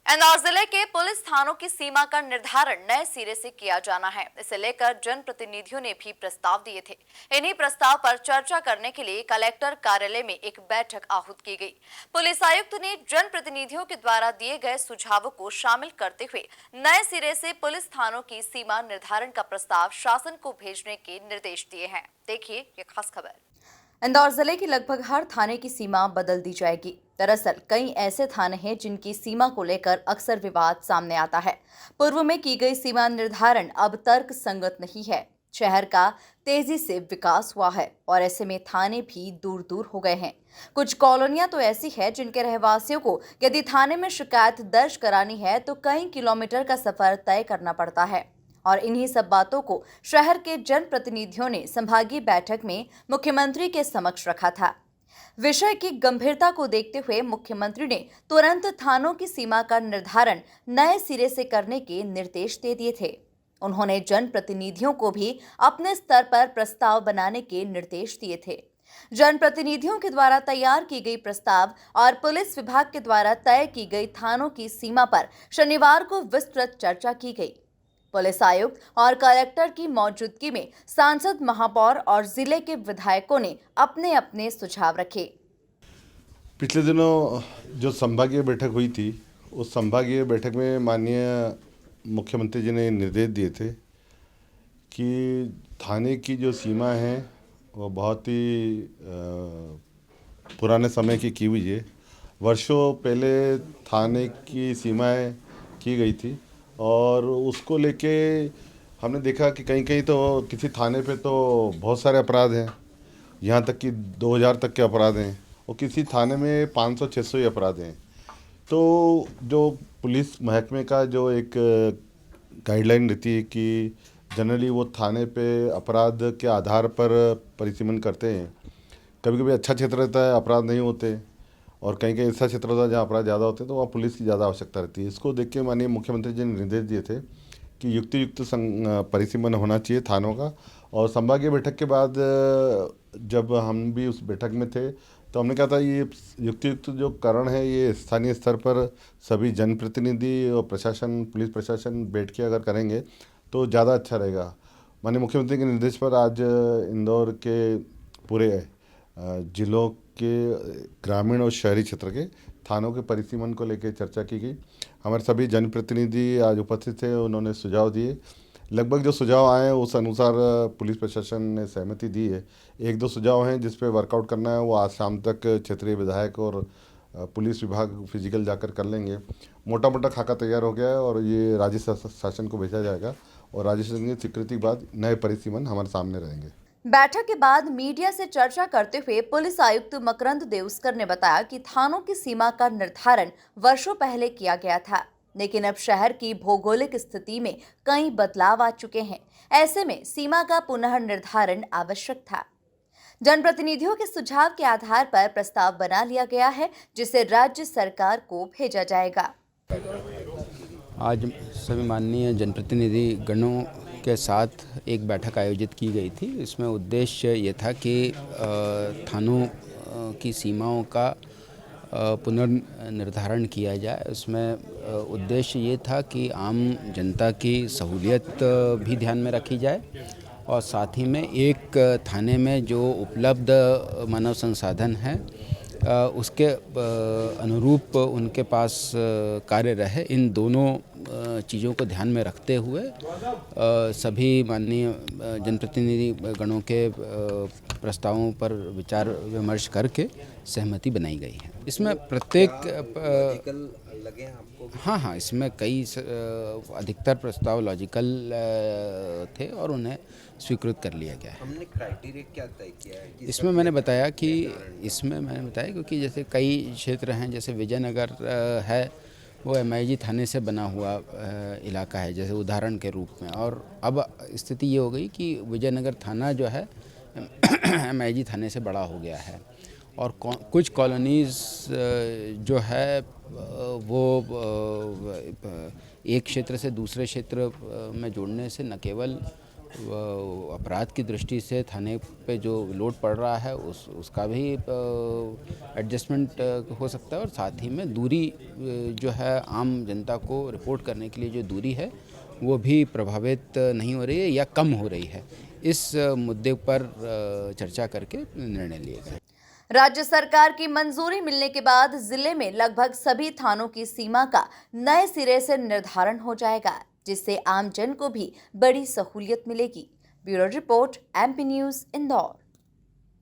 इंदौर जिले के पुलिस थानों की सीमा का निर्धारण नए सिरे से किया जाना है। इसे लेकर जनप्रतिनिधियों ने भी प्रस्ताव दिए थे। इन्हीं प्रस्ताव पर चर्चा करने के लिए कलेक्टर कार्यालय में एक बैठक आहूत की गई। पुलिस आयुक्त ने जनप्रतिनिधियों के द्वारा दिए गए सुझावों को शामिल करते हुए नए सिरे से पुलिस थानों की सीमा निर्धारण का प्रस्ताव शासन को भेजने के निर्देश दिए हैं। देखिए ये खास खबर। इंदौर जिले की लगभग हर थाने की सीमा बदल दी जाएगी। दरअसल कई ऐसे थाने हैं जिनकी सीमा को लेकर अक्सर विवाद सामने आता है। पूर्व में की गई सीमा निर्धारण अब तर्क संगत नहीं है। शहर का तेजी से विकास हुआ है और ऐसे में थाने भी दूर दूर हो गए हैं। कुछ कॉलोनियां तो ऐसी है जिनके रहवासियों को यदि थाने में शिकायत दर्ज करानी है तो कई किलोमीटर का सफर तय करना पड़ता है। और इन्हीं सब बातों को शहर के जनप्रतिनिधियों ने संभागीय बैठक में मुख्यमंत्री के समक्ष रखा था। विषय की गंभीरता को देखते हुए मुख्यमंत्री ने तुरंत थानों की सीमा का निर्धारण नए सिरे से करने के निर्देश दे दिए थे। उन्होंने जनप्रतिनिधियों को भी अपने स्तर पर प्रस्ताव बनाने के निर्देश दिए थे। जनप्रतिनिधियों के द्वारा तैयार की गई प्रस्ताव और पुलिस विभाग के द्वारा तय की गई थानों की सीमा पर शनिवार को विस्तृत चर्चा की गई। पुलिस आयुक्त और कलेक्टर की मौजूदगी में सांसद, महापौर और जिले के विधायकों ने अपने अपने सुझाव रखे। पिछले दिनों जो संभागीय बैठक हुई थी, उस संभागीय बैठक में माननीय मुख्यमंत्री जी ने निर्देश दिए थे कि थाने की जो सीमा है वो बहुत ही पुराने समय की हुई है। वर्षों पहले थाने की सीमाएं की गई थी और उसको लेके हमने देखा कि कहीं कहीं तो किसी थाने पे तो बहुत सारे अपराध हैं, यहाँ तक कि 2000 तक के अपराध हैं और किसी थाने में 500-600 ही अपराध हैं। तो जो पुलिस महकमे का जो एक गाइडलाइन रहती है कि जनरली वो थाने पे अपराध के आधार पर परिसीमन करते हैं। कभी कभी अच्छा क्षेत्र रहता है, अपराध नहीं होते, और कहीं कहीं ऐसा क्षेत्र होता है जहाँ अपराध ज़्यादा होते हैं तो वहाँ पुलिस की ज़्यादा आवश्यकता रहती है। इसको देख के माननीय मुख्यमंत्री जी ने निर्देश दिए थे कि युक्त परिसीमन होना चाहिए थानों का। और संभागीय बैठक के बाद जब हम भी उस बैठक में थे तो हमने कहा था ये युक्त जो कारण है ये स्थानीय स्तर पर सभी जनप्रतिनिधि और प्रशासन, पुलिस प्रशासन बैठ के अगर करेंगे तो ज़्यादा अच्छा रहेगा। माननीय मुख्यमंत्री के निर्देश पर आज इंदौर के पूरे जिलों के ग्रामीण और शहरी क्षेत्र के थानों के परिसीमन को लेकर चर्चा की गई। हमारे सभी जनप्रतिनिधि आज उपस्थित थे, उन्होंने सुझाव दिए। लगभग जो सुझाव आए उस अनुसार पुलिस प्रशासन ने सहमति दी है। एक दो सुझाव हैं जिस पे वर्कआउट करना है, वो आज शाम तक क्षेत्रीय विधायक और पुलिस विभाग फिजिकल जाकर कर लेंगे। मोटा मोटा खाका तैयार हो गया है और ये राज्य शासन को भेजा जाएगा और राज्य शासन की स्वीकृति के बाद नए परिसीमन हमारे सामने रहेंगे। बैठक के बाद मीडिया से चर्चा करते हुए पुलिस आयुक्त मकरंद देउस्कर ने बताया कि थानों की सीमा का निर्धारण वर्षों पहले किया गया था, लेकिन अब शहर की भौगोलिक स्थिति में कई बदलाव आ चुके हैं। ऐसे में सीमा का पुनः निर्धारण आवश्यक था। जनप्रतिनिधियों के सुझाव के आधार पर प्रस्ताव बना लिया गया है, जिसे राज्य सरकार को भेजा जाएगा। आज सभी माननीय जनप्रतिनिधि गणों के साथ एक बैठक आयोजित की गई थी। इसमें उद्देश्य ये था कि थानों की सीमाओं का पुनर्निर्धारण किया जाए। उसमें उद्देश्य ये था कि आम जनता की सहूलियत भी ध्यान में रखी जाए और साथ ही में एक थाने में जो उपलब्ध मानव संसाधन है उसके अनुरूप उनके पास कार्य रहे। इन दोनों चीज़ों को ध्यान में रखते हुए सभी माननीय जनप्रतिनिधि गणों के प्रस्तावों पर विचार विमर्श करके सहमति बनाई गई है। इसमें प्रत्येक हाँ, इसमें कई अधिकतर प्रस्ताव लॉजिकल थे और उन्हें स्वीकृत कर लिया गया है। हमने क्राइटेरिया क्या तय किया है? इसमें मैंने बताया क्योंकि जैसे कई क्षेत्र हैं, जैसे विजयनगर है वो MIG थाने से बना हुआ इलाका है जैसे उदाहरण के रूप में, और अब स्थिति ये हो गई कि विजयनगर थाना जो है MIG थाने से बड़ा हो गया है और कुछ कॉलोनीज़ जो है वो एक क्षेत्र से दूसरे क्षेत्र में जोड़ने से न केवल अपराध की दृष्टि से थाने पे जो लोड पड़ रहा है उसका भी एडजस्टमेंट हो सकता है और साथ ही में दूरी जो है आम जनता को रिपोर्ट करने के लिए जो दूरी है वो भी प्रभावित नहीं हो रही है या कम हो रही है। इस मुद्दे पर चर्चा करके निर्णय लिए गए। राज्य सरकार की मंजूरी मिलने के बाद जिले में लगभग सभी थानों की सीमा का नए सिरे से निर्धारण हो जाएगा, जिससे आम जन को भी बड़ी सहूलियत मिलेगी। Bureau report, MP news, Indore.